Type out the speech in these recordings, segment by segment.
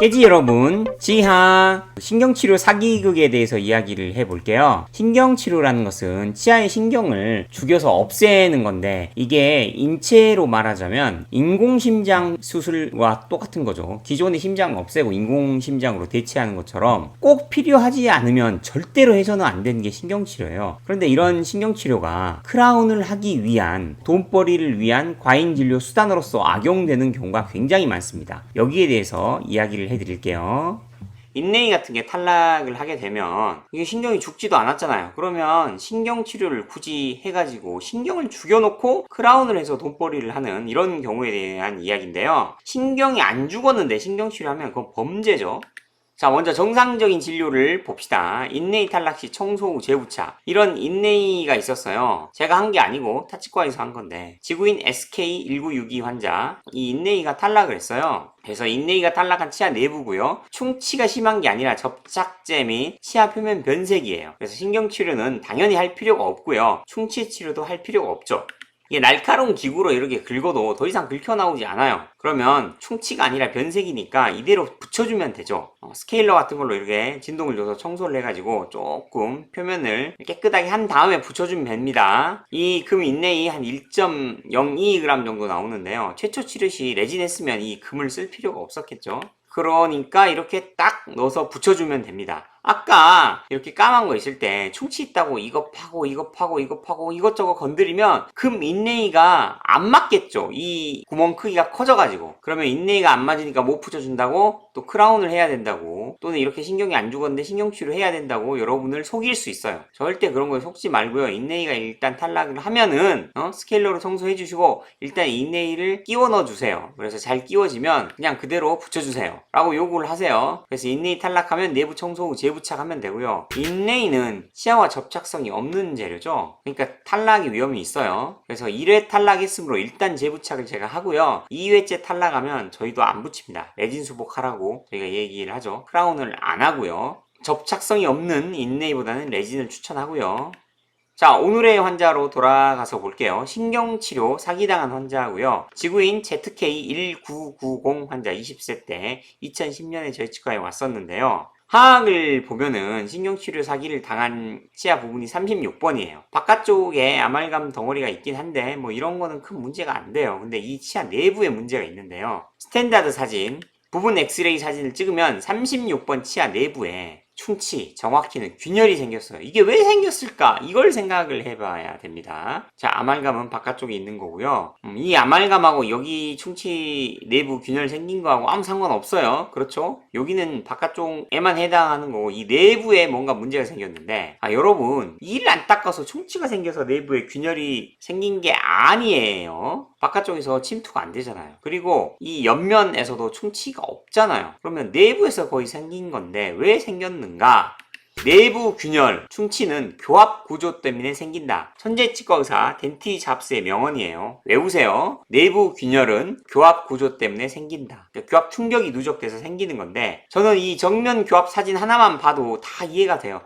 혜지 여러분, 지하 신경치료 사기극에 대해서 이야기를 해볼게요. 신경치료라는 것은 치아의 신경을 죽여서 없애는 건데, 이게 인체로 말하자면 인공심장 수술과 똑같은 거죠. 기존의 심장을 없애고 인공심장으로 대체하는 것처럼 꼭 필요하지 않으면 절대로 해서는 안 되는 게 신경치료예요. 그런데 이런 신경치료가 크라운을 하기 위한, 돈벌이를 위한 과잉진료 수단으로서 악용되는 경우가 굉장히 많습니다. 여기에 대해서 이야기를 해드릴게요. 인레이 같은 게 탈락을 하게 되면 이게 신경이 죽지도 않았잖아요. 그러면 신경치료를 굳이 해가지고 신경을 죽여놓고 크라운을 해서 돈벌이를 하는 이런 경우에 대한 이야기인데요. 신경이 안 죽었는데 신경치료하면 그건 범죄죠. 자, 먼저 정상적인 진료를 봅시다. 인레이 탈락 시 청소 후 재부착. 이런 인레이가 있었어요. 제가 한 게 아니고 타치과에서 한 건데, 지구인 SK1962 환자, 이 인레이가 탈락을 했어요. 그래서 인레이가 탈락한 치아 내부고요. 충치가 심한 게 아니라 접착제 및 치아 표면 변색이에요. 그래서 신경치료는 당연히 할 필요가 없고요. 충치 치료도 할 필요가 없죠. 이게 날카로운 기구로 이렇게 긁어도 더 이상 긁혀 나오지 않아요. 그러면 충치가 아니라 변색이니까 이대로 붙여주면 되죠. 스케일러 같은 걸로 이렇게 진동을 줘서 청소를 해가지고 조금 표면을 깨끗하게 한 다음에 붙여주면 됩니다. 이 금 인레이 한 1.02g 정도 나오는데요. 최초 치료 시 레진 했으면 이 금을 쓸 필요가 없었겠죠. 그러니까 이렇게 딱 넣어서 붙여주면 됩니다. 아까 이렇게 까만 거 있을 때 충치 있다고 이거 파고 이것저것 건드리면 금 인레이가 안 맞겠죠. 이 구멍 크기가 커져가지고. 그러면 인레이가 안 맞으니까 못 붙여준다고 또 크라운을 해야 된다고, 또는 이렇게 신경이 안 죽었는데 신경치료 해야 된다고 여러분을 속일 수 있어요. 절대 그런 거에 속지 말고요. 인레이가 일단 탈락을 하면은 스케일러로 청소해 주시고 일단 인레이를 끼워 넣어 주세요. 그래서 잘 끼워지면 그냥 그대로 붙여주세요 라고 요구를 하세요. 그래서 인레이 탈락하면 내부 청소 후 재부착하면 되고요. 인레이는 치아와 접착성이 없는 재료죠. 그러니까 탈락의 위험이 있어요. 그래서 1회 탈락했으므로 일단 재부착을 제가 하고요. 2회째 탈락하면 저희도 안 붙입니다. 레진 수복하라고 저희가 얘기를 하죠. 크라운을 안 하고요. 접착성이 없는 인레이보다는 레진을 추천하고요. 자, 오늘의 환자로 돌아가서 볼게요. 신경치료 사기당한 환자고요. 지구인 ZK1990 환자 20세 때 2010년에 저희 치과에 왔었는데요. 하악을 보면은 신경치료 사기를 당한 치아 부분이 36번이에요. 바깥쪽에 아말감 덩어리가 있긴 한데 뭐 이런 거는 큰 문제가 안 돼요. 근데 이 치아 내부에 문제가 있는데요. 스탠다드 사진, 부분 엑스레이 사진을 찍으면 36번 치아 내부에 충치, 정확히는 균열이 생겼어요. 이게 왜 생겼을까? 이걸 생각을 해봐야 됩니다. 자, 아말감은 바깥쪽에 있는 거고요. 이 아말감하고 여기 충치 내부 균열 생긴 거하고 아무 상관없어요. 그렇죠? 여기는 바깥쪽에만 해당하는 거고 이 내부에 뭔가 문제가 생겼는데, 여러분, 이를 안 닦아서 충치가 생겨서 내부에 균열이 생긴 게 아니에요. 바깥쪽에서 침투가 안 되잖아요. 그리고 이 옆면에서도 충치가 없잖아요. 그러면 내부에서 거의 생긴 건데 왜 생겼는가? 내부 균열, 충치는 교합 구조 때문에 생긴다. 천재치과 의사 덴티 잡스의 명언이에요. 외우세요. 내부 균열은 교합 구조 때문에 생긴다. 교합 충격이 누적돼서 생기는 건데, 저는 이 정면 교합 사진 하나만 봐도 다 이해가 돼요.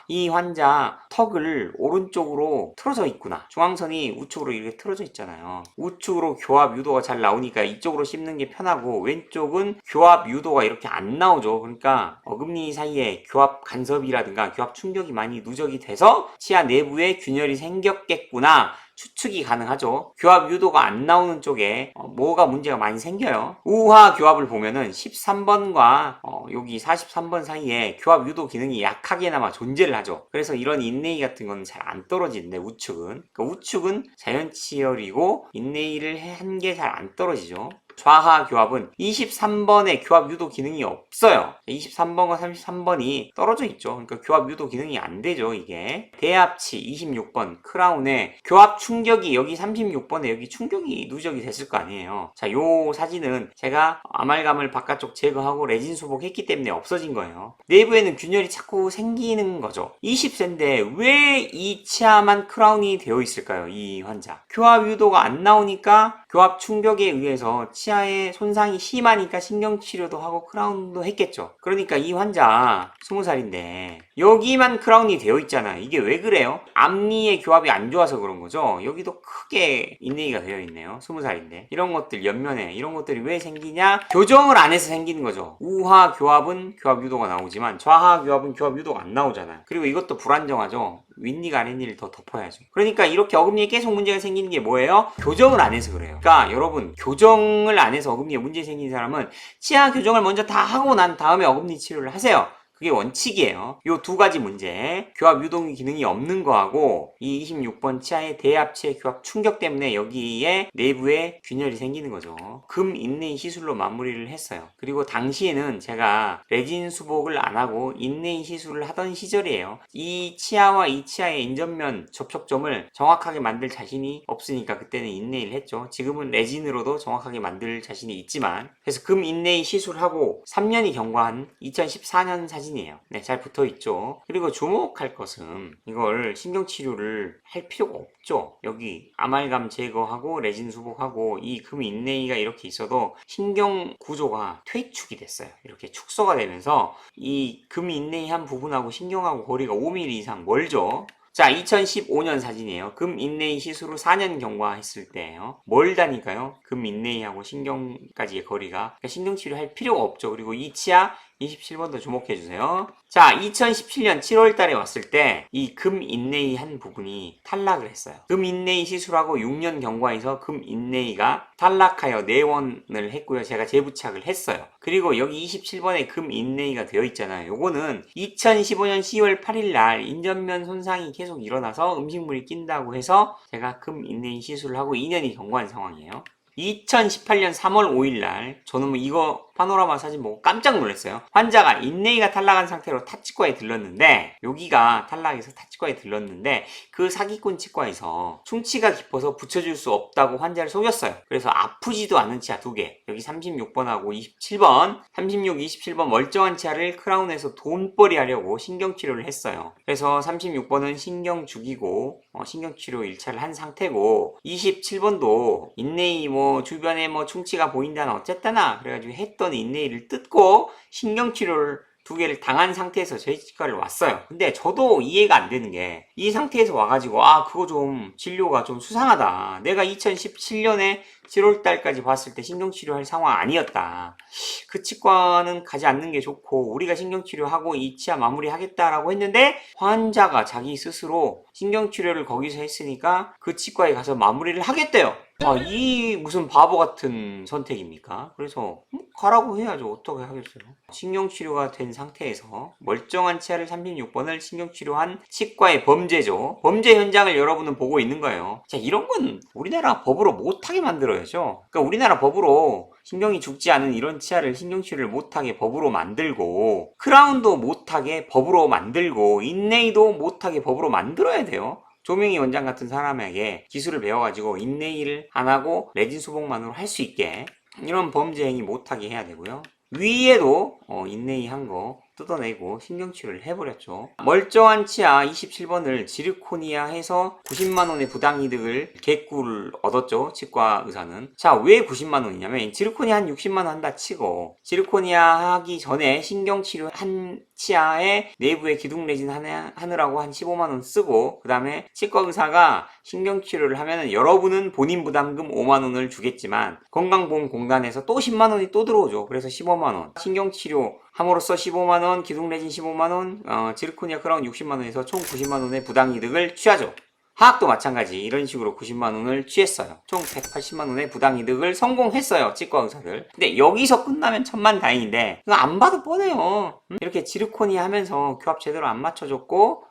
이 환자 턱을 오른쪽으로 틀어져 있구나. 중앙선이 우측으로 이렇게 틀어져 있잖아요. 우측으로 교합 유도가 잘 나오니까 이쪽으로 씹는 게 편하고, 왼쪽은 교합 유도가 이렇게 안 나오죠. 그러니까 어금니 사이에 교합 간섭이라든가 교합 충격이 많이 누적이 돼서 치아 내부에 균열이 생겼겠구나 추측이 가능하죠. 교합 유도가 안 나오는 쪽에 뭐가 문제가 많이 생겨요. 우하 교합을 보면은 13번과 여기 43번 사이에 교합 유도 기능이 약하게나마 존재를 하죠. 그래서 이런 인레이 같은 건 잘 안 떨어지는데, 우측은, 그러니까 우측은 자연치열이고 인레이를 한 게 잘 안 떨어지죠. 좌하 교합은 23번에 교합 유도 기능이 없어요. 23번과 33번이 떨어져 있죠. 그러니까 교합 유도 기능이 안 되죠, 이게. 대합치 26번 크라운에 교합 충격이 여기 36번에 여기 충격이 누적이 됐을 거 아니에요. 자, 요 사진은 제가 아말감을 바깥쪽 제거하고 레진 수복했기 때문에 없어진 거예요. 내부에는 균열이 자꾸 생기는 거죠. 20세인데 왜 이 치아만 크라운이 되어 있을까요, 이 환자? 교합 유도가 안 나오니까 교합 충격에 의해서 치아에 손상이 심하니까 신경치료도 하고 크라운도 했겠죠. 그러니까 이 환자 20살인데 여기만 크라운이 되어 있잖아요. 이게 왜 그래요? 앞니의 교합이 안 좋아서 그런 거죠. 여기도 크게 인내기가 되어 있네요. 20살인데 이런 것들 옆면에 이런 것들이 왜 생기냐? 교정을 안 해서 생기는 거죠. 우하 교합은 교합 유도가 나오지만 좌하 교합은 교합 유도가 안 나오잖아요. 그리고 이것도 불안정하죠. 윗니가 아랫니를 더 덮어야죠. 그러니까 이렇게 어금니에 계속 문제가 생기는 게 뭐예요? 교정을 안 해서 그래요. 그러니까 여러분 교정을 안 해서 어금니에 문제 생긴 사람은 치아 교정을 먼저 다 하고 난 다음에 어금니 치료를 하세요. 그게 원칙이에요. 요 두 가지 문제, 교합 유동 기능이 없는 거하고 이 26번 치아의 대합체 교합 충격 때문에 여기에 내부에 균열이 생기는 거죠. 금 인레이 시술로 마무리를 했어요. 그리고 당시에는 제가 레진 수복을 안 하고 인레이 시술을 하던 시절이에요. 이 치아와 이 치아의 인접면 접촉점을 정확하게 만들 자신이 없으니까 그때는 인레이를 했죠. 지금은 레진으로도 정확하게 만들 자신이 있지만, 그래서 금 인레이 시술하고 3년이 경과한 2014년 사진이에요. 네, 잘 붙어있죠. 그리고 주목할 것은 이걸 신경치료를 할 필요가 없죠. 여기 아말감 제거하고 레진 수복하고 이 금 인레이가 이렇게 있어도 신경 구조가 퇴축이 됐어요. 이렇게 축소가 되면서 이 금 인레이 한 부분하고 신경하고 거리가 5mm 이상 멀죠. 자, 2015년 사진이에요. 금 인레이 시술 후 4년 경과했을 때예요. 멀다니까요. 금 인레이하고 신경까지의 거리가. 그러니까 신경치료 할 필요가 없죠. 그리고 이 치아 27번도 주목해주세요. 자, 2017년 7월 달에 왔을 때 이 금 인레이 한 부분이 탈락을 했어요. 금 인레이 시술하고 6년 경과해서 금 인레이가 탈락하여 내원을 했고요. 제가 재부착을 했어요. 그리고 여기 27번에 금 인레이가 되어 있잖아요. 요거는 2015년 10월 8일 날 인접면 손상이 계속 일어나서 음식물이 낀다고 해서 제가 금 인레이 시술을 하고 2년이 경과한 상황이에요. 2018년 3월 5일 날 저는 뭐 이거 파노라마 사진 보고 깜짝 놀랐어요. 환자가 인레이가 탈락한 상태로 타치과에 들렀는데, 여기가 탈락해서 타치과에 들렀는데 그 사기꾼 치과에서 충치가 깊어서 붙여줄 수 없다고 환자를 속였어요. 그래서 아프지도 않은 치아 2개, 여기 36번하고 27번 36, 27번 멀쩡한 치아를 크라운에서 돈벌이 하려고 신경치료를 했어요. 그래서 36번은 신경 죽이고 신경치료 1차를 한 상태고, 27번도 인레이 주변에 충치가 보인다나 어쨌다나 그래가지고 했던 인레이를 뜯고 신경치료를 2개를 당한 상태에서 저희 치과를 왔어요. 근데 저도 이해가 안 되는 게, 이 상태에서 와가지고 그거 좀 진료가 좀 수상하다. 내가 2017년에 7월달까지 봤을 때 신경치료할 상황 아니었다. 그 치과는 가지 않는 게 좋고 우리가 신경치료하고 이 치아 마무리하겠다라고 했는데 환자가 자기 스스로 신경치료를 거기서 했으니까 그 치과에 가서 마무리를 하겠대요. 이 무슨 바보 같은 선택입니까? 그래서 가라고 해야죠. 어떻게 하겠어요? 신경치료가 된 상태에서 멀쩡한 치아를 36번을 신경치료한 치과의 범죄죠. 범죄 현장을 여러분은 보고 있는 거예요. 자, 이런 건 우리나라 법으로 못하게 만들어야죠. 그러니까 우리나라 법으로 신경이 죽지 않은 이런 치아를 신경치료를 못하게 법으로 만들고, 크라운도 못하게 법으로 만들고, 인레이도 못하게 법으로 만들어야 돼요. 조명희 원장 같은 사람에게 기술을 배워가지고 인레이를 안 하고 레진 수복만으로 할 수 있게, 이런 범죄 행위 못하게 해야 되고요. 위에도 인레이 한 거 뜯어내고 신경치료를 해버렸죠. 멀쩡한 치아 27번을 지르코니아 해서 90만원의 부당이득을 개꿀을 얻었죠. 치과 의사는. 자, 왜 90만원이냐면 지르코니아 한 60만원 한다 치고, 지르코니아 하기 전에 신경치료 한 치아에 내부에 기둥레진 하느라고 한 15만원 쓰고, 그 다음에 치과 의사가 신경치료를 하면은 여러분은 본인 부담금 5만원을 주겠지만 건강보험공단에서 또 10만원이 또 들어오죠. 그래서 15만원. 신경치료 함으로써 15만원, 기둥레진 15만원, 지르코니아 크라운 60만원에서 총 90만원의 부당이득을 취하죠. 하악도 마찬가지 이런 식으로 90만원을 취했어요. 총 180만원의 부당이득을 성공했어요. 치과 의사들. 근데 여기서 끝나면 천만다행인데 이거 안 봐도 뻔해요. 이렇게 지르코니아 하면서 교합 제대로 안 맞춰줬고,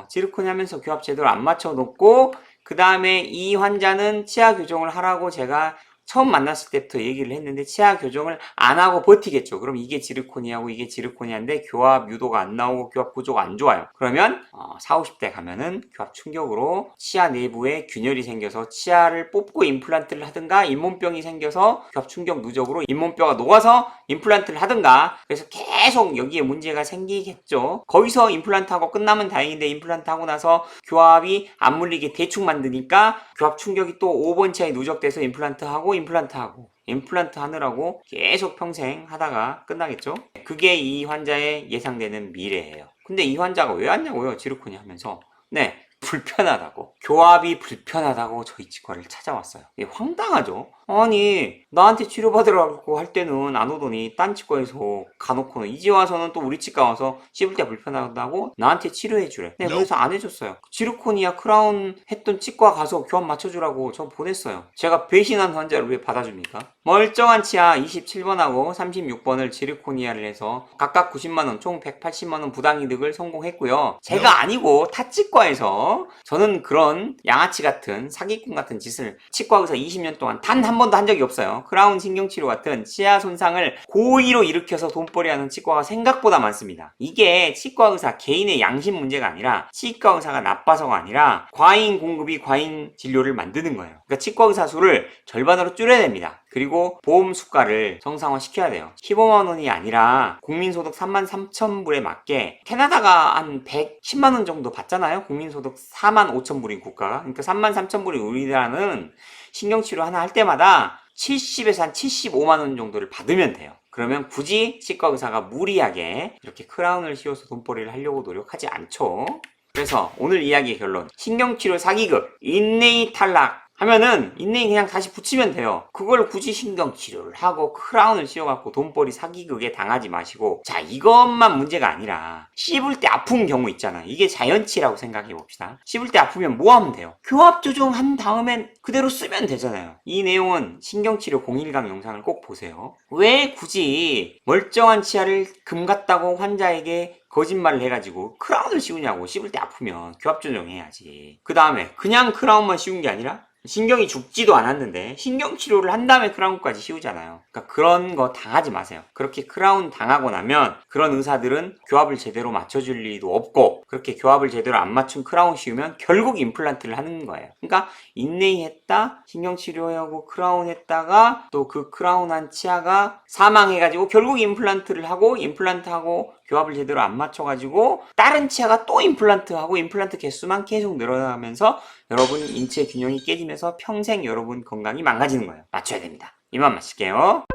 지르코니아 하면서 교합 제대로 안 맞춰놓고, 그 다음에 이 환자는 치아 교정을 하라고 제가 처음 만났을 때부터 얘기를 했는데 치아 교정을 안 하고 버티겠죠. 그럼 이게 지르코니아고 이게 지르코니아인데 교합 유도가 안 나오고 교합 구조가 안 좋아요. 그러면 40, 50대 가면은 교합 충격으로 치아 내부에 균열이 생겨서 치아를 뽑고 임플란트를 하든가, 잇몸병이 생겨서 교합 충격 누적으로 잇몸뼈가 녹아서 임플란트를 하든가, 그래서 계속 여기에 문제가 생기겠죠. 거기서 임플란트하고 끝나면 다행인데 임플란트 하고 나서 교합이 안 물리게 대충 만드니까 교합 충격이 또 5번 치아에 누적돼서 임플란트하고 임플란트 하고 임플란트 하느라고 계속 평생 하다가 끝나겠죠? 그게 이 환자의 예상되는 미래예요. 근데 이 환자가 왜 왔냐고요? 지르코니 하면서. 네, 불편하다고. 교합이 불편하다고 저희 치과를 찾아왔어요. 이게 황당하죠? 아니, 나한테 치료받으라고 할 때는 안 오더니 딴 치과에서 가놓고는 이제 와서는 또 우리 치과 와서 씹을 때 불편하다고 나한테 치료해주래. 네, 그래서 안 해줬어요. 지르코니아 크라운 했던 치과 가서 교합 맞춰주라고 저 보냈어요. 제가 배신한 환자를 왜 받아줍니까? 멀쩡한 치아 27번하고 36번을 지르코니아를 해서 각각 90만원, 총 180만원 부당이득을 성공했고요. 제가 아니고 타치과에서 저는 그런 양아치 같은 사기꾼 같은 짓을 치과 의사 20년 동안 단 한 번도 한 적이 없어요. 크라운 신경치료 같은 치아 손상을 고의로 일으켜서 돈벌이 하는 치과가 생각보다 많습니다. 이게 치과 의사 개인의 양심 문제가 아니라 치과 의사가 나빠서가 아니라 과잉 공급이 과잉 진료를 만드는 거예요. 그러니까 치과 의사 수를 절반으로 줄여야 됩니다. 그리고 보험 수가를 정상화 시켜야 돼요. 15만 원이 아니라 국민소득 33,000불에 맞게 캐나다가 한 110만 원 정도 받잖아요. 국민소득 45,000불인 국가가. 그러니까 33,000불인 우리나라는 신경치료 하나 할 때마다 70에서 한 75만 원 정도를 받으면 돼요. 그러면 굳이 치과 의사가 무리하게 이렇게 크라운을 씌워서 돈벌이를 하려고 노력하지 않죠. 그래서 오늘 이야기의 결론, 신경치료 사기극, 인내의 탈락 하면은 인내이 그냥 다시 붙이면 돼요. 그걸 굳이 신경치료를 하고 크라운을 씌워갖고 돈벌이 사기극에 당하지 마시고, 자, 이것만 문제가 아니라 씹을 때 아픈 경우 있잖아요. 이게 자연치라고 생각해봅시다. 씹을 때 아프면 뭐 하면 돼요? 교합 조정한 다음엔 그대로 쓰면 되잖아요. 이 내용은 신경치료 01강 영상을 꼭 보세요. 왜 굳이 멀쩡한 치아를 금 같다고 환자에게 거짓말을 해가지고 크라운을 씌우냐고. 씹을 때 아프면 교합 조정해야지. 그 다음에 그냥 크라운만 씌운 게 아니라 신경이 죽지도 않았는데 신경치료를 한 다음에 크라운까지 씌우잖아요. 그러니까 그런 거 당하지 마세요. 그렇게 크라운 당하고 나면 그런 의사들은 교합을 제대로 맞춰줄 리도 없고, 그렇게 교합을 제대로 안 맞춘 크라운 씌우면 결국 임플란트를 하는 거예요. 그러니까 인내이 했다, 신경치료하고 크라운 했다가 또 그 크라운한 치아가 사망해가지고 결국 임플란트를 하고, 임플란트하고 교합을 제대로 안 맞춰가지고 다른 치아가 또 임플란트하고 임플란트 개수만 계속 늘어나면서 여러분 인체 균형이 깨지면서 평생 여러분 건강이 망가지는 거예요. 맞춰야 됩니다. 이만 마칠게요.